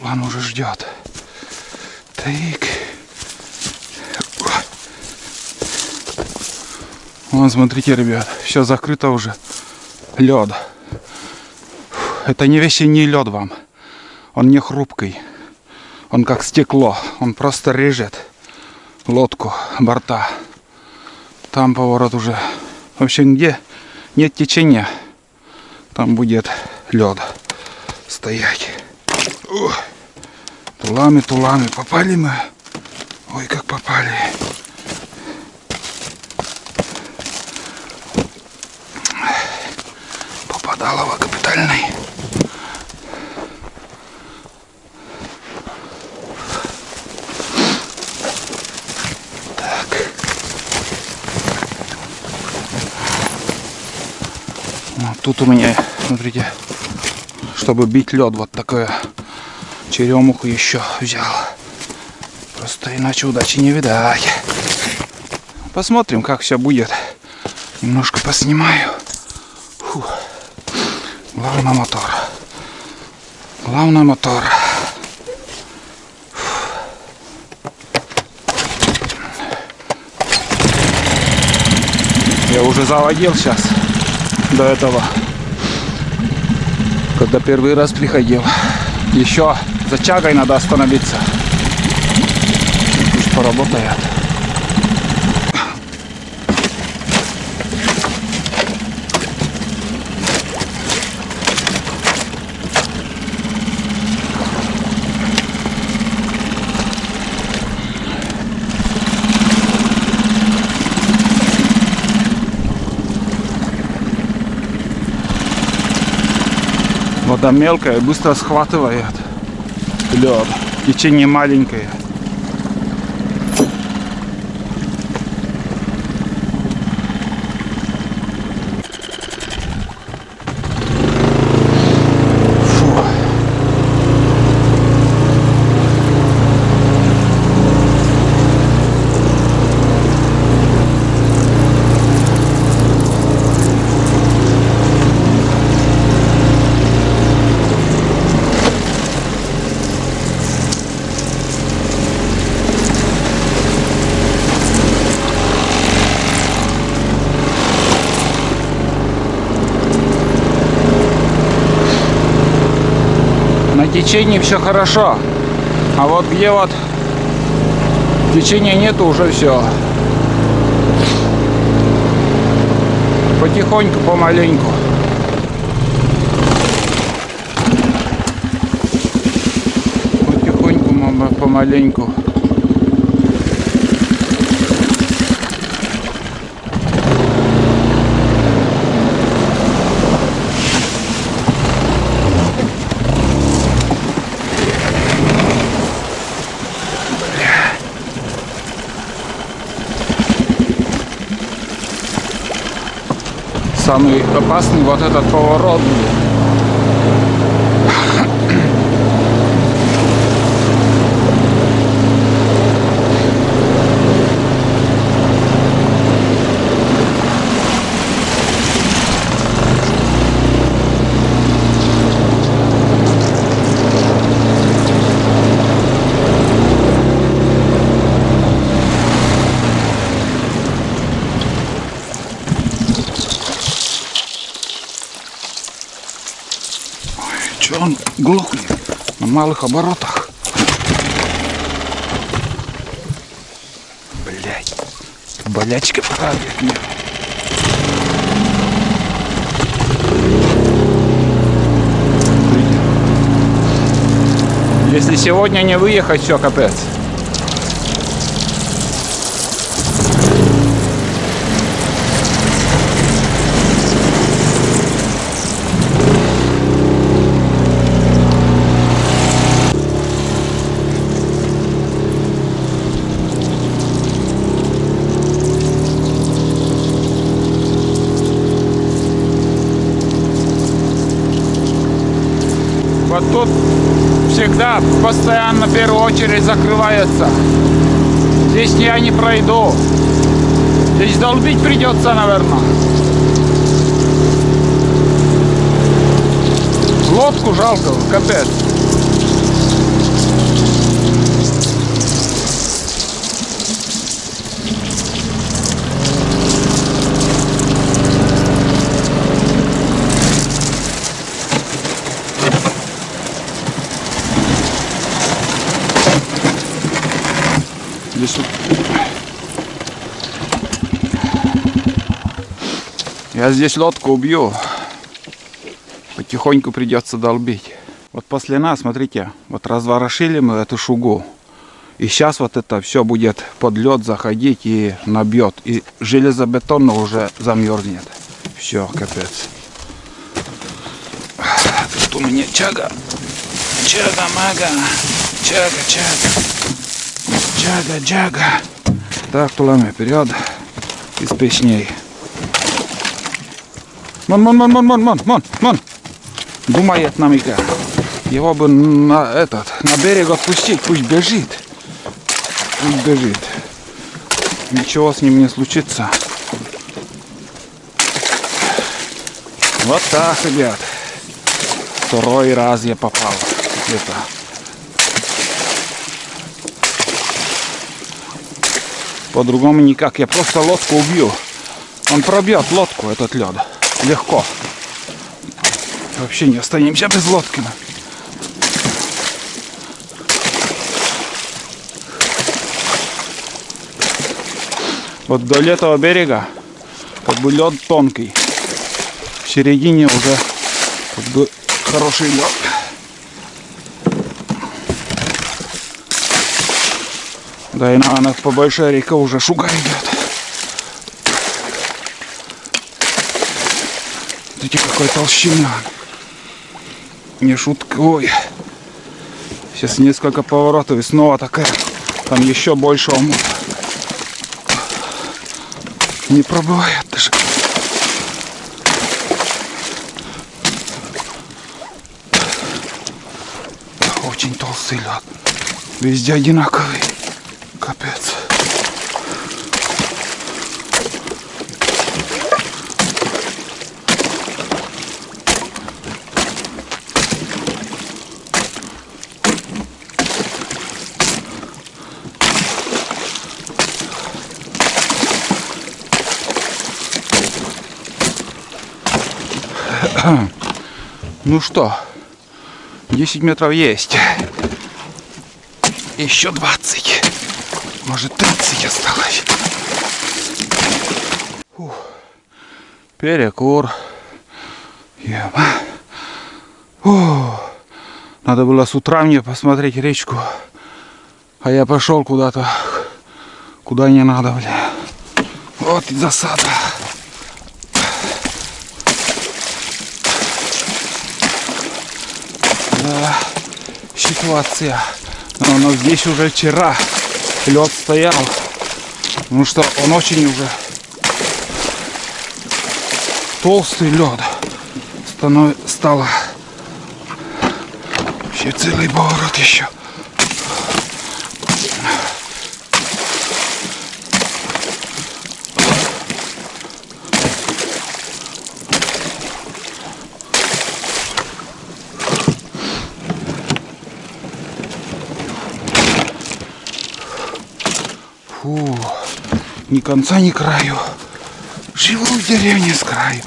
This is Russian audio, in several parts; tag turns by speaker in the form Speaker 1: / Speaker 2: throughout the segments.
Speaker 1: Руслан уже ждет. Так. Вон, смотрите, ребят, все закрыто уже. Лед. Это не весенний лед вам. Он не хрупкий. Он как стекло. Он просто режет лодку, борта. Там поворот уже. В общем, где нет течения, там будет лед стоять. Тулами, тулами. Попали мы. Ой, как попали. Попадалово капитальный. Так. Вот тут у меня, смотрите, чтобы бить лед, вот такое черемуху еще взял. Просто иначе удачи не видать. Посмотрим, как все будет. Немножко поснимаю. Фу. Главное мотор. Главное мотор. Я уже заводил сейчас до этого, когда первый раз приходил. Еще за чагой надо остановиться. Пусть поработает. Вода мелкая, быстро схватывает лед. Течение маленькое. На течении все хорошо, а вот где вот течения нету, уже все. Потихоньку, помаленьку. Потихоньку, помаленьку. Самый опасный вот этот поворот. Че он глохнет на малых оборотах? Блять, болячка правит мне. Если сегодня не выехать, все, капец. Вот тут всегда постоянно в первую очередь закрывается. Здесь я не пройду. Здесь долбить придется, наверное. Лодку жалко, капец. Здесь вот... Я здесь лодку убью. Потихоньку придется долбить. Вот после нас, смотрите, вот разворошили мы эту шугу. И сейчас вот это все будет под лед заходить и набьет. И железобетонно уже замерзнет. Все, капец. Тут у меня чага. Чага-мага. Чага-чага. Чага-чага. Так, тулами вперед. И спешней. Мон. Думает намека. Его бы на берег отпустить, пусть бежит. Пусть бежит. Ничего с ним не случится. Вот так, ребят. Второй раз я попал. Это. По-другому никак. Я просто лодку убью. Он пробьет лодку, этот лед. Легко. Вообще не останемся без лодки. Вот вдоль этого берега как бы лед тонкий. В середине уже как бы хороший лед. Да и на по большой реке уже шуга идет. Смотрите, какой толщина. Не шутка. Ой. Сейчас несколько поворотов и снова такая. Там еще больше омут. Не пробывает даже. Очень толстый лед. Везде одинаковый. Капец. Ну что, 10 метров есть. Еще 20. Может 30 осталось. Фух. Перекур. Надо было с утра мне посмотреть речку. А я пошел куда-то. Куда не надо, бля. Вот и засада. Да, ситуация. Но здесь уже вчера лед стоял. Потому что он очень уже толстый лед. Стало вообще целый поворот еще. Фу, ни конца, ни краю. Живу в деревне с краю.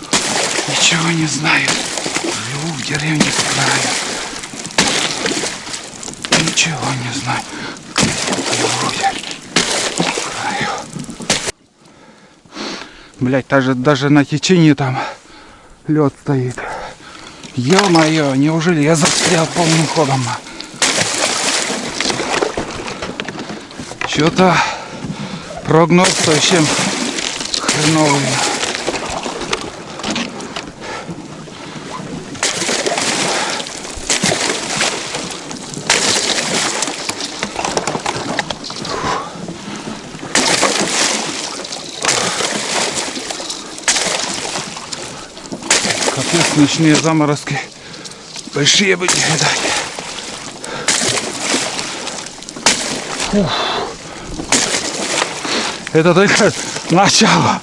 Speaker 1: Ничего не знаю. Живу в деревне с краю. Ничего не знаю. Живу в деревне с краю. Блять, даже на течении там лед стоит. Ё-моё, неужели я застрял полным ходом? Что-то прогноз совсем хреновый. Капец, ночные заморозки. Большие бы не видать. Фух. Это только начало.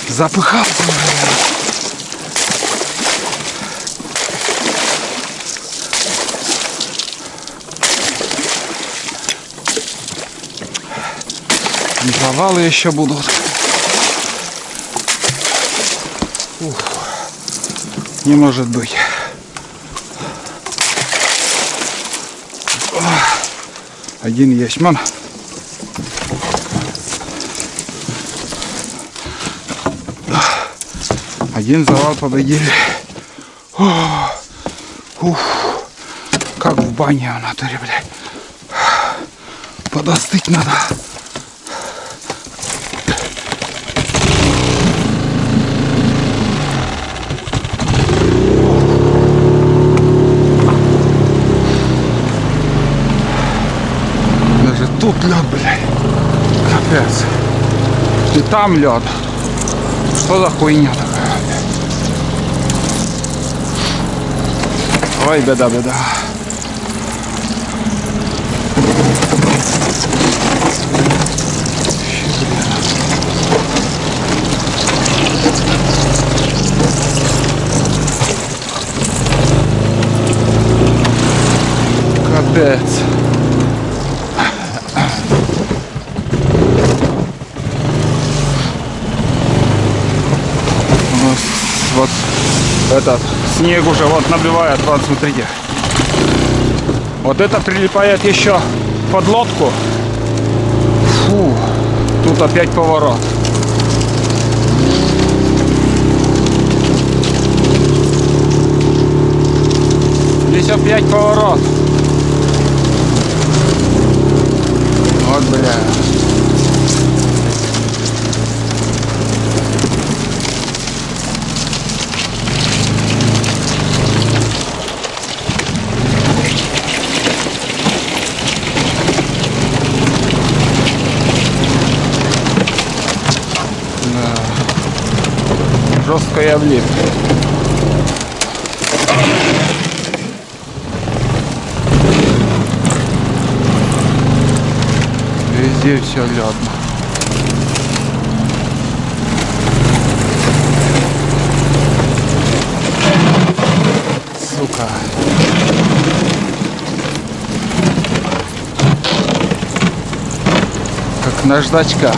Speaker 1: Запыхался уже. Завалы еще будут. Ух, не может быть. Один есть, ман. Один завал победили. Ух, как в бане в натуре, блядь. Подостыть надо. Даже тут лед, блядь. Капец. И там лед. Что за хуйня такая? Ой, беда, беда. Капец. Вот этот снег уже вот набивает, вот смотрите. Вот это прилипает еще под лодку. Фу, тут опять поворот. Здесь опять поворот. Вот, бля. Жестко я влип. Везде все лёдно. Сука. Как наждачка.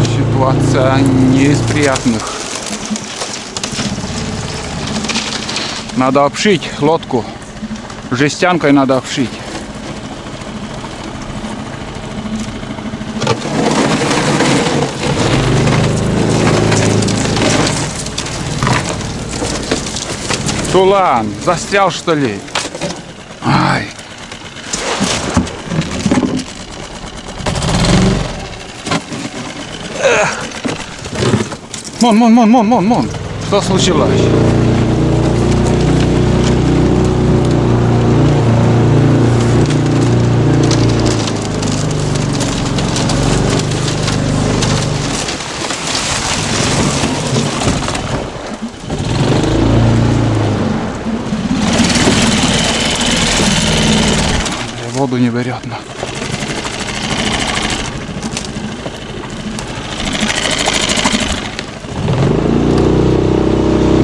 Speaker 1: Ситуация не из приятных. Надо обшить лодку. Жестянкой надо обшить. Тулан, застрял что ли? Ай. Мон. Что случилось? Воду не берет, но.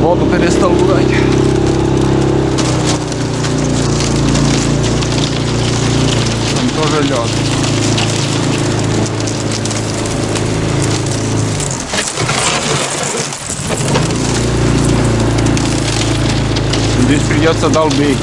Speaker 1: Воду перестал брать. Там тоже лед. Здесь придется долбить.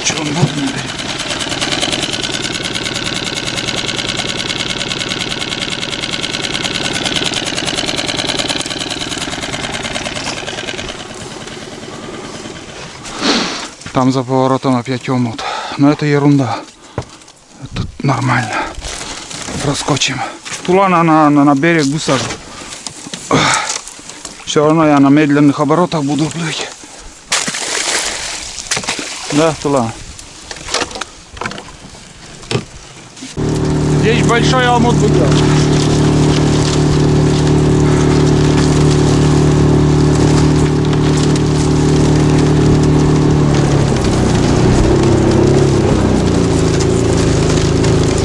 Speaker 1: Что он воду наберет? Там за поворотом опять омут. Но это ерунда. Тут нормально. Проскочим. Тулана на берег высажу. Все равно я на медленных оборотах буду плыть. Да, Тулан? Здесь большой омут был.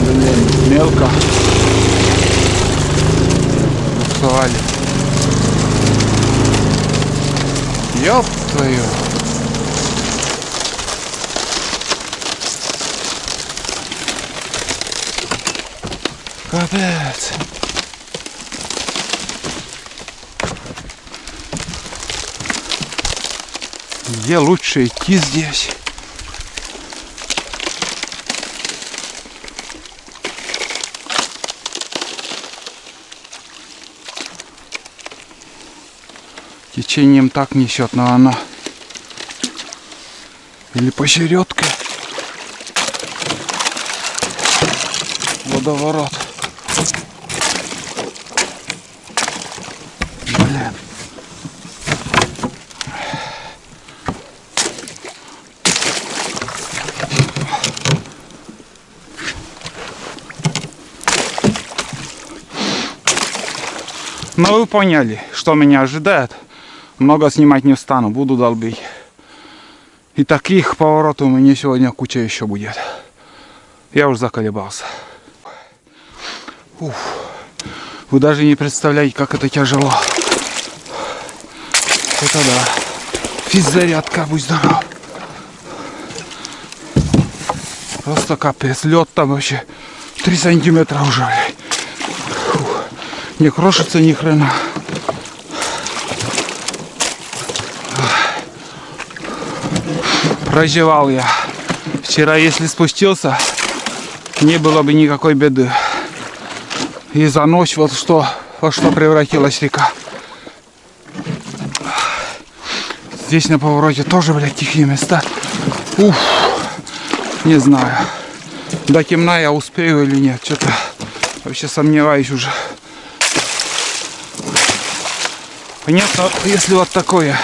Speaker 1: Блин, мелко. Буксовали. Ёб твою. Капец. Где лучше идти здесь? Течением так несет, но она или посередке водоворот. Блин. Но вы поняли, что меня ожидает. Много снимать не стану, буду долбить. И таких поворотов у меня сегодня куча еще будет. Я уже заколебался. Уф. Вы даже не представляете, как это тяжело. Это да. Физзарядка, будь здоров. Просто капец. Лед там вообще 3 сантиметра уже. Фух. Не крошится ни хрена. Прозевал я. Вчера, если спустился, не было бы никакой беды. И за ночь вот что, во что превратилась река. Здесь на повороте тоже, блядь, тихие места. Уф, не знаю. До темна я успею или нет. Что-то вообще сомневаюсь уже. Понятно, если вот такое.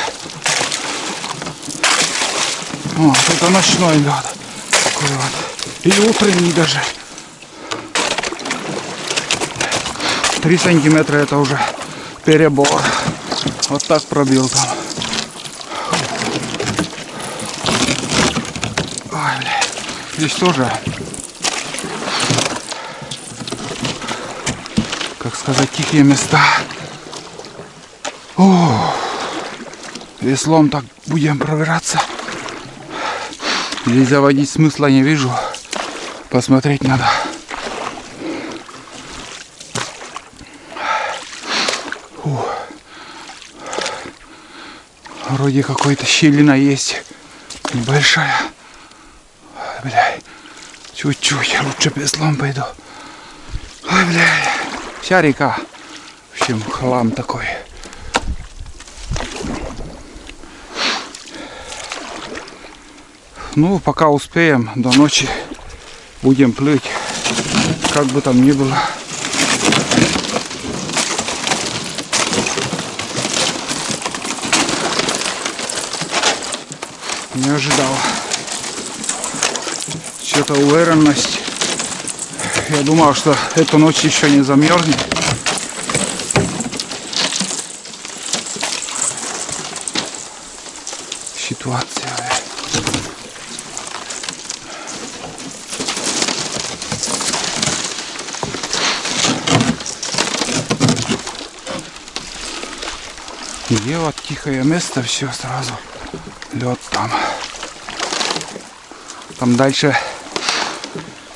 Speaker 1: Вот, это ночной лед. Такой вот. Или утренний даже. 3 сантиметра это уже перебор. Вот так пробил там. Ой, бля. Здесь тоже, как сказать, тихие места. О, веслом так будем пробираться. Здесь заводить смысла не вижу. Посмотреть надо. Фу. Вроде какой-то щелина есть. Небольшая. Бля. Чуть-чуть. Лучше веслом пойду. Ой, бля. Вся река. В общем, хлам такой. Ну, пока успеем, до ночи будем плыть, как бы там ни было. Не ожидал. Что-то уверенность. Я думал, что эту ночь еще не замерзнет. Ситуация. Где вот тихое место, все сразу лед там. Там дальше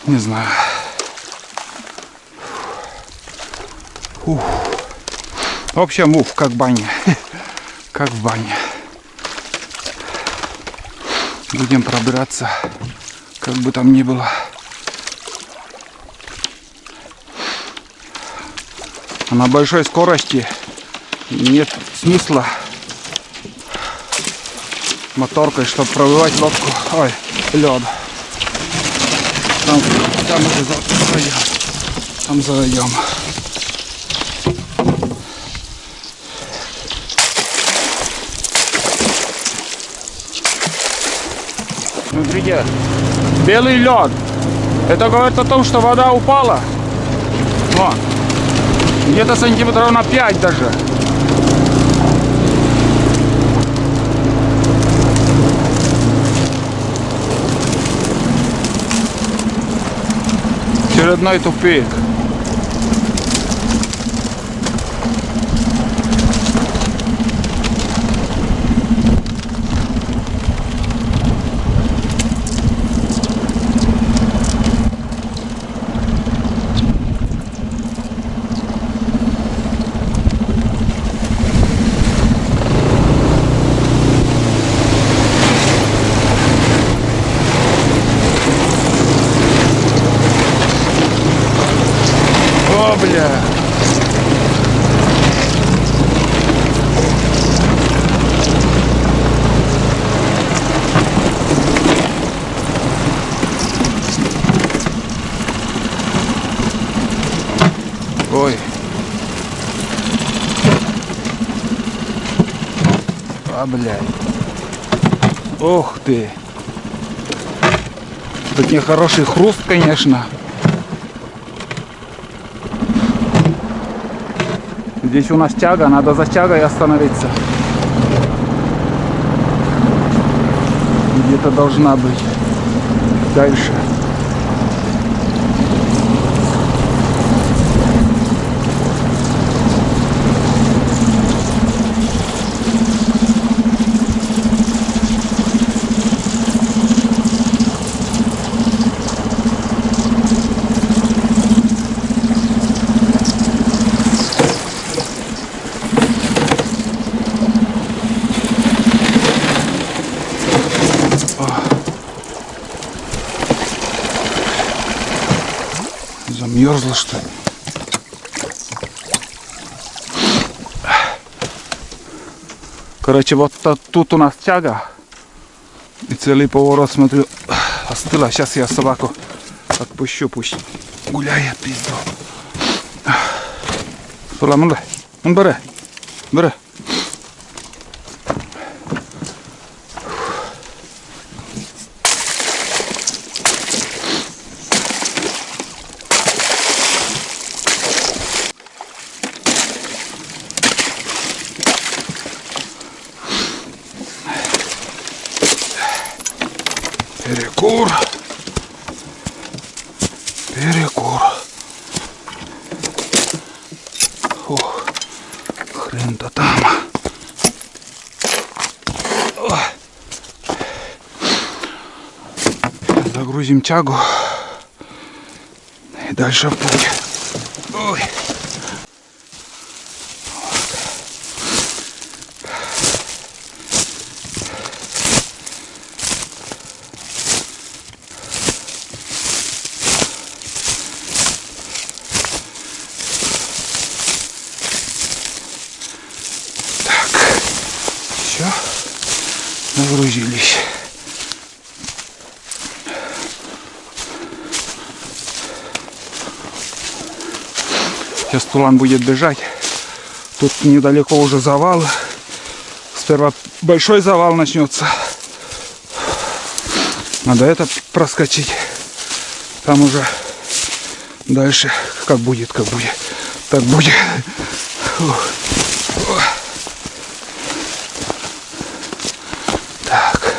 Speaker 1: не знаю. Ух. В общем, ух, как баня. Как в бане. Будем пробираться, как бы там ни было. А на большой скорости нет смысла моторкой, чтобы пробивать лодку. Ой, лед. Там уже зайдем. Там зайдем. Смотрите, белый лед. Это говорит о том, что вода упала. Вон. Где-то сантиметров на 5 даже. Очередной тупик. О, бля. Ой. А, блядь. Ох ты. Тут нехороший хруст, конечно. Здесь у нас тяга, надо за тягой остановиться. Где-то должна быть. Дальше. Замерзла, что ли? Короче, вот тут у нас тяга. И целый поворот, смотрю, остыла. Сейчас я собаку отпущу, пусть гуляет, пизду. Сула, он бере. Бере. Перекур. Перекур. Ох, хрен-то там. Ой. Загрузим тягу. И дальше в путь. Ой. Все, нагрузились. Сейчас Тулан будет бежать. Тут недалеко уже завал. Сперва большой завал начнется. Надо это проскочить. Там уже дальше как будет, как будет. Так будет. Так.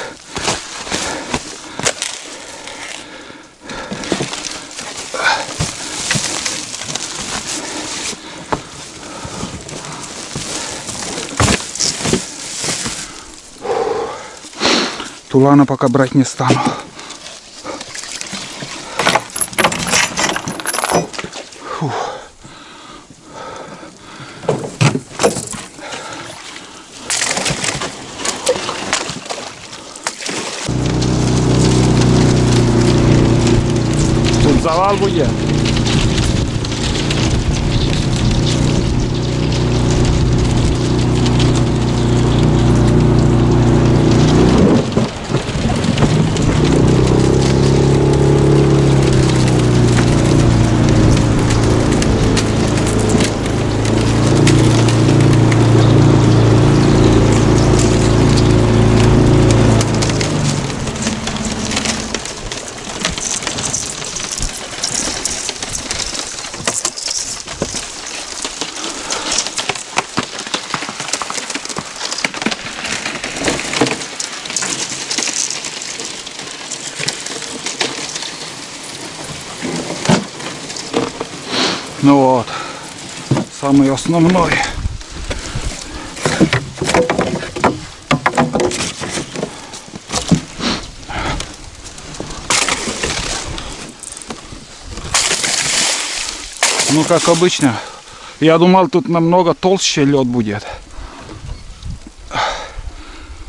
Speaker 1: Тулана пока брать не стану. Фух. Тут завал будет. Ну вот, самый основной. Ну, как обычно, я думал, тут намного толще лед будет.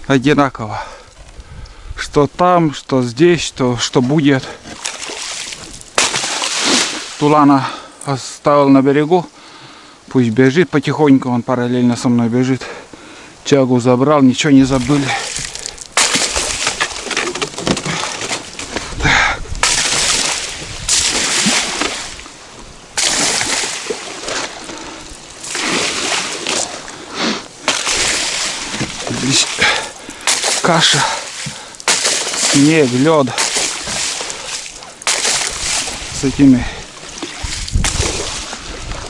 Speaker 1: Одинаково. Что там, что здесь, что будет. Тулана оставил на берегу. Пусть бежит потихоньку, он параллельно со мной бежит. Чагу забрал, ничего не забыли. Здесь каша, снег, лед с этими,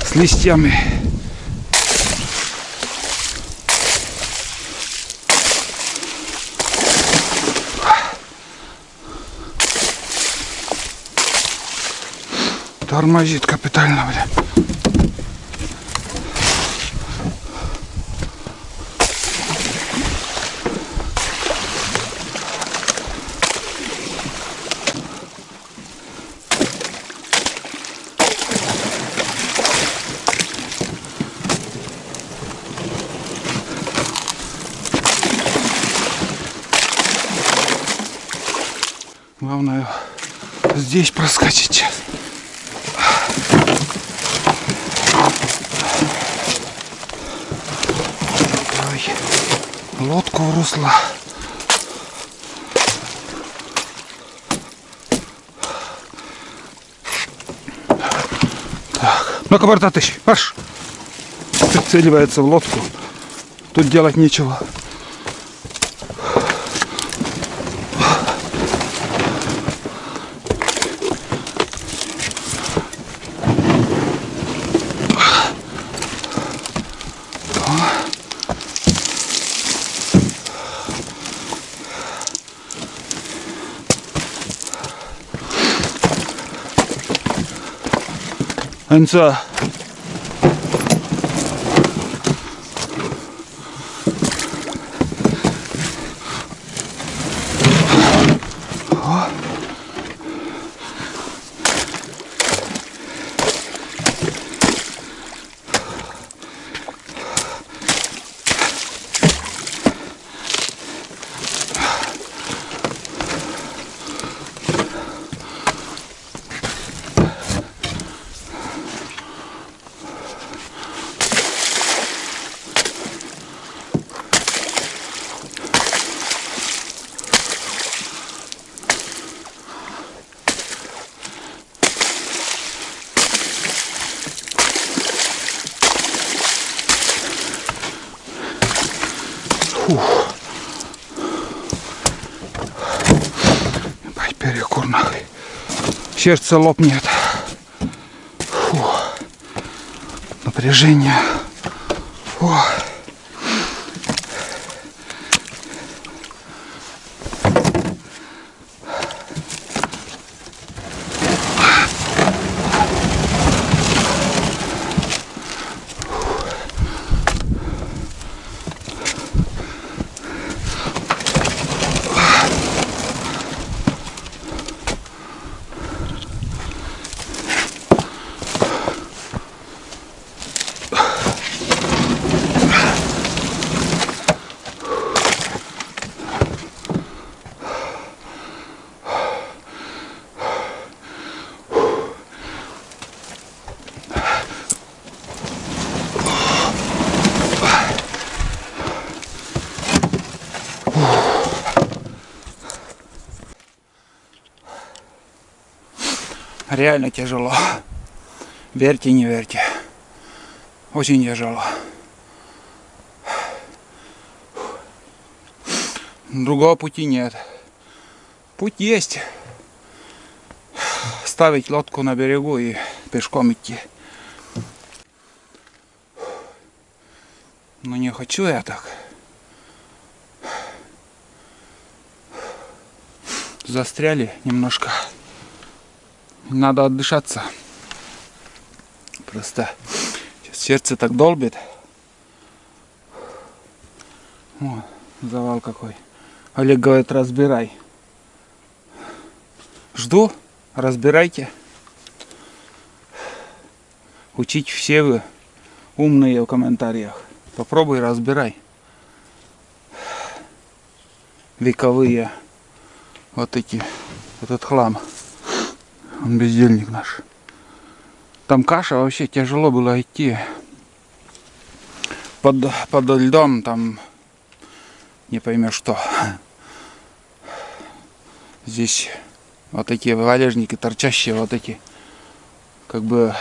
Speaker 1: с листьями. Тормозит капитально, бля. Главное здесь проскочить. Давай лодку в русло. Так, ну-ка, Бартатыч, марш! Прицеливается в лодку. Тут делать нечего. Анца. Фух. Перекур нахуй. Сердце лопнет. Фух. Напряжение. Фух. Реально тяжело. Верьте, не верьте. Очень тяжело. Другого пути нет. Путь есть. Ставить лодку на берегу и пешком идти. Но не хочу я так. Застряли немножко. Надо отдышаться. Христа. Сейчас сердце так долбит. О, завал какой. Олег говорит, разбирай. Жду, разбирайте. Учить все вы умные в комментариях. Попробуй, разбирай. Вековые вот эти, этот хлам. Он бездельник наш. Там каша, вообще тяжело было идти. Под льдом там не поймешь что. Здесь вот такие валежники торчащие, вот эти как бы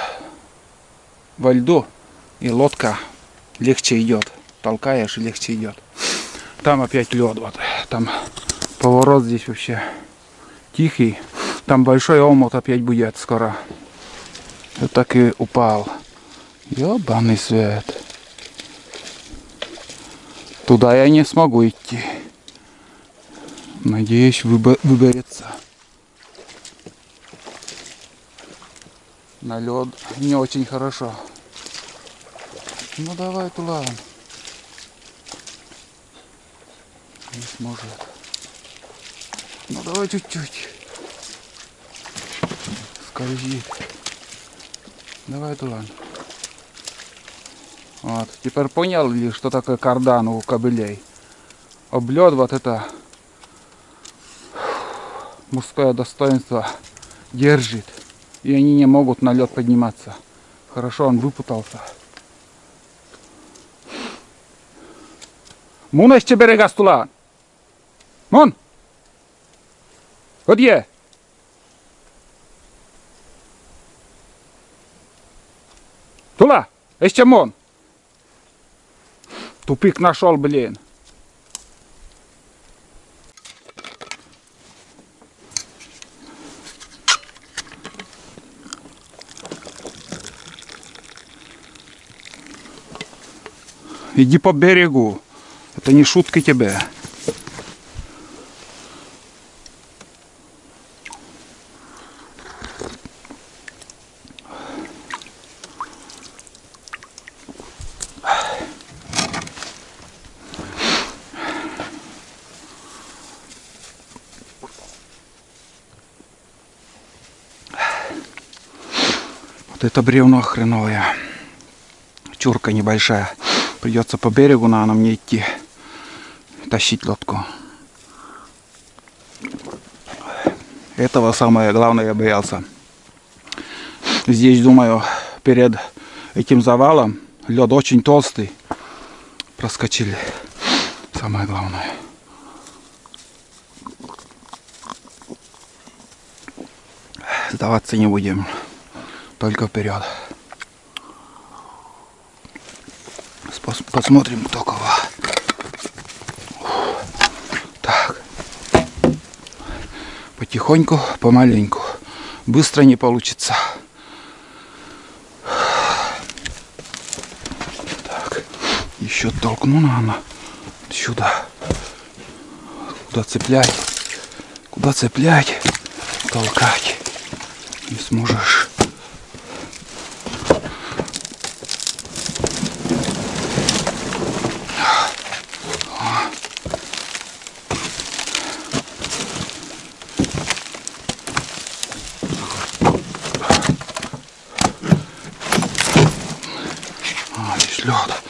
Speaker 1: во льду, и лодка легче идет. Толкаешь и легче идет. Там опять лед, вот. Там поворот здесь вообще тихий. Там большой омут опять будет скоро. Вот так и упал. Ёбаный свет. Туда я не смогу идти. Надеюсь, выберется. На лед не очень хорошо. Ну давай, Тулан. Не сможет. Ну давай чуть-чуть. Скользит. Давай, Тулан. Вот. Теперь понял ли, что такое кардан у кобылей? Облет, вот это мужское достоинство держит. И они не могут на лед подниматься. Хорошо, он выпутался. Муна ще берега стула. Мон! Где? Тула! Еще мон! Тупик нашел, блин. Иди по берегу. Это не шутки тебе. Вот это бревно хреновое. Чурка небольшая. Придется по берегу на мне идти. Тащить лодку. Этого самое главное я боялся. Здесь, думаю, перед этим завалом лед очень толстый. Проскочили. Самое главное. Сдаваться не будем. Только вперед. Посмотрим кто кого. Так. Потихоньку, помаленьку. Быстро не получится. Так. Еще толкну надо. Сюда. Куда цеплять? Куда цеплять? Толкать. Не сможешь. Здесь лед.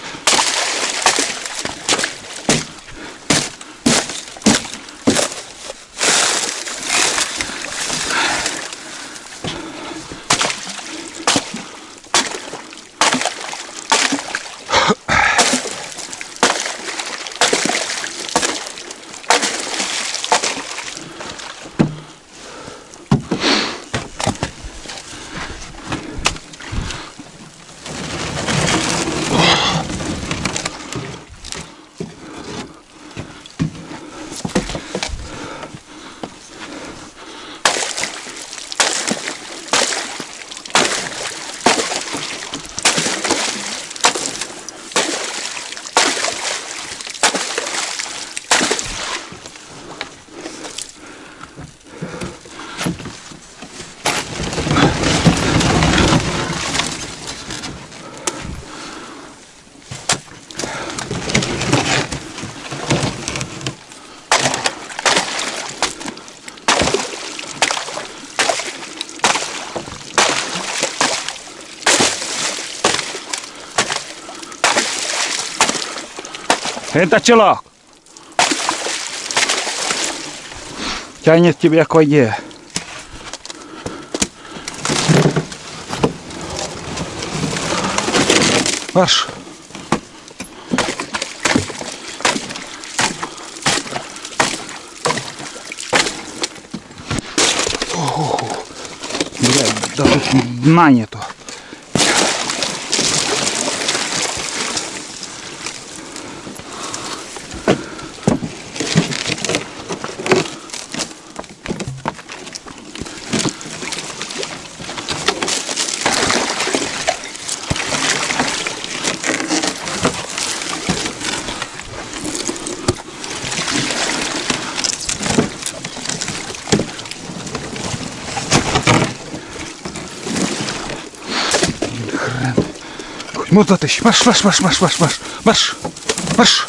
Speaker 1: Это челок. Тянет тебя к воде. Марш. Блядь, да тут дна нету. Вот затащи. Марш, марш, марш, марш, марш, марш, марш, марш.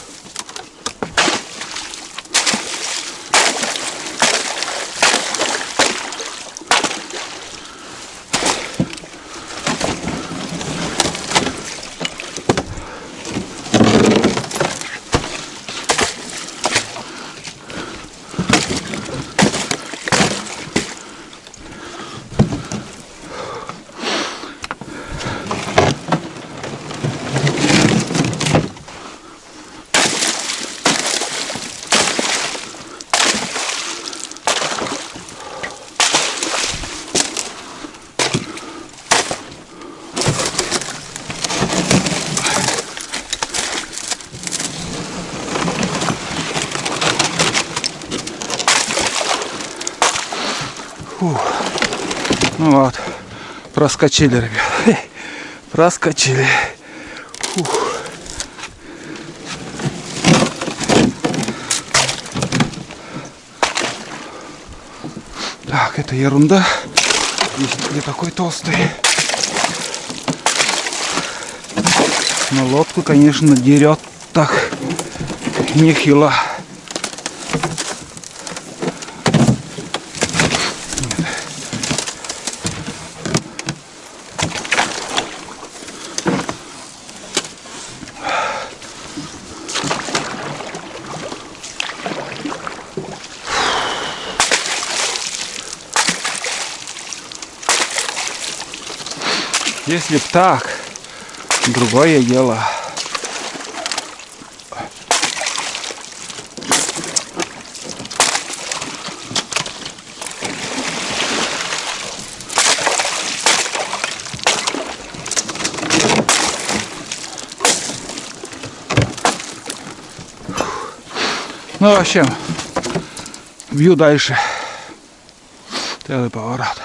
Speaker 1: Фух. Ну вот, проскочили, ребят. Проскочили. Фух. Так, это ерунда. Есть не такой толстый. Но лодку, конечно, дерет так нехило. Если б так, другое дело. Ну, в общем, бью дальше. Целый поворот.